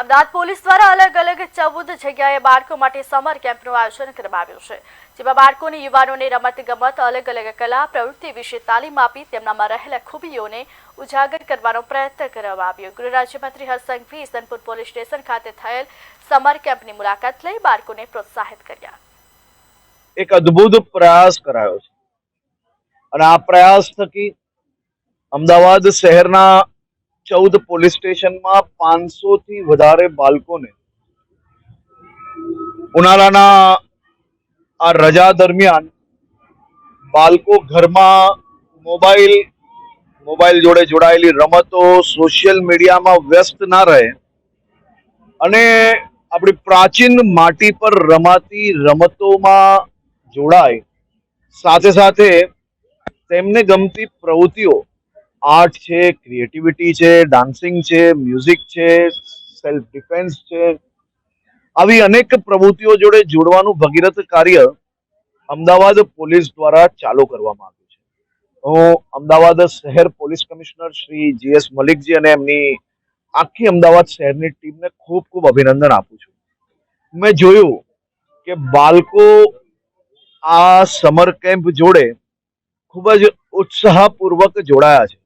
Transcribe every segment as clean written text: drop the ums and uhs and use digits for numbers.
Ahmedabad police દ્વારા અલગ અલગ 14 જગ્યાએ બાળકો માટે સમર કેમ્પનું આયોજન કરવામાં આવ્યું છે, જેમાં બાળકોને યુવાનોને રમતગમત, અલગ અલગ કલા પ્રવૃત્તિ વિશે તાલીમ આપી તેમનામાં રહેલા ખૂબીઓને ઉજાગર કરવાનો પ્રયત્ન કરવામાં આવ્યો। ગૃહ રાજ્યમંત્રી હર્ષ સંઘવીએ ઇસનપુર પોલીસ સ્ટેશન ખાતે થયેલ સમર કેમ્પની મુલાકાત લઈ બાળકોને પ્રોત્સાહિત કર્યા। એક અદ્ભુત પ્રયાસ કરાયો છે અને આ પ્રયાસ થકી અમદાવાદ શહેરના 14 પોલીસ સ્ટેશનમાં 500 થી વધારે બાળકોને ઉનાળાના આ રજા દરમિયાન બાળકો ઘરમાં મોબાઈલ જોડે જોડાયેલી રમતો, સોશિયલ મીડિયામાં વ્યસ્ત ના રહે અને આપણી પ્રાચીન માટી પર રમાતી રમતોમાં જોડાય, સાથે સાથે તેમને ગમતી પ્રવૃત્તિઓ આર્ટ છે, ક્રિએટિવિટી છે, ડાન્સિંગ છે, મ્યુઝિક છે, સેલ્ફ ડિફેન્સ છે, આવી અનેક પ્રવૃત્તિઓ જોડે જોડવાનું ભગીરથ કાર્ય અમદાવાદ પોલીસ દ્વારા ચાલુ કરવામાં આવ્યું છે। હું અમદાવાદ શહેર પોલીસ કમિશનર શ્રી GS મલિકજી અને એમની આખી અમદાવાદ શહેરની ટીમને ખૂબ ખૂબ અભિનંદન આપું છું। મેં જોયું કે બાળકો આ સમર કેમ્પ જોડે ખૂબ જ ઉત્સાહપૂર્વક જોડાયા છે।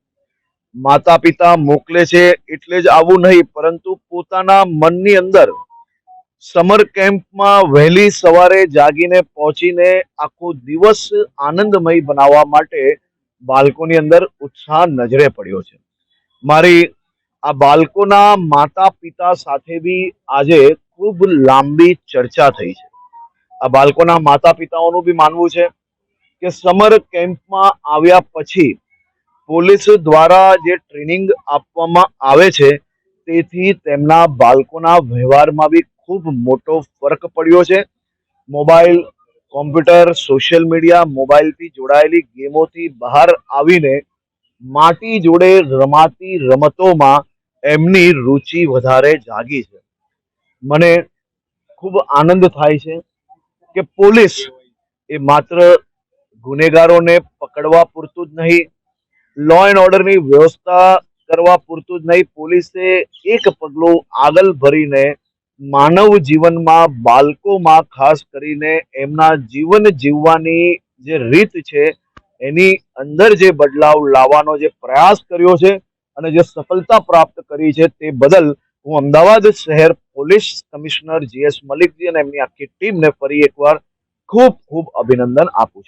માતા પિતા મોકલે છે એટલે જ આવું નહીં, પરંતુ પોતાના મનની અંદર સમર કેમ્પમાં વહેલી સવારે જાગીને પહોંચીને આખો દિવસ આનંદમય બનાવવા માટે બાળકોની અંદર ઉત્સાહ નજરે પડ્યો છે। મારી આ બાળકોના માતા પિતા સાથે બી આજે ખૂબ લાંબી ચર્ચા થઈ છે। આ બાળકોના માતા પિતાઓનું બી માનવું છે કે સમર કેમ્પમાં આવ્યા પછી પોલીસ દ્વારા જે ટ્રેનિંગ આપવામાં આવે છે તેથી તેમના બાળકોના વ્યવહારમાં બી ખૂબ મોટો ફરક પડ્યો છે। મોબાઈલ, કોમ્પ્યુટર, સોશિયલ મીડિયા, મોબાઈલથી જોડાયેલી ગેમોથી બહાર આવીને માટી જોડે રમાતી રમતોમાં એમની રુચિ વધારે જાગી છે। મને ખૂબ આનંદ થાય છે કે પોલીસ એ માત્ર ગુનેગારોને પકડવા પૂરતું જ નહીં, લો એન્ડ ઓર્ડરની વ્યવસ્થા કરવા પૂરતું જ નહીં, પોલીસે એક પગલું આગળ ભરીને માનવ જીવનમાં, બાળકોમાં ખાસ કરીને એમના જીવન જીવવાની જે રીત છે એની અંદર જે બદલાવ લાવવાનો જે પ્રયાસ કર્યો છે અને જે સફળતા પ્રાપ્ત કરી છે તે બદલ હું અમદાવાદ શહેર પોલીસ કમિશનર GS મલિકજી અને એમની આખી ટીમને ફરી એકવાર ખૂબ ખૂબ અભિનંદન આપું છું।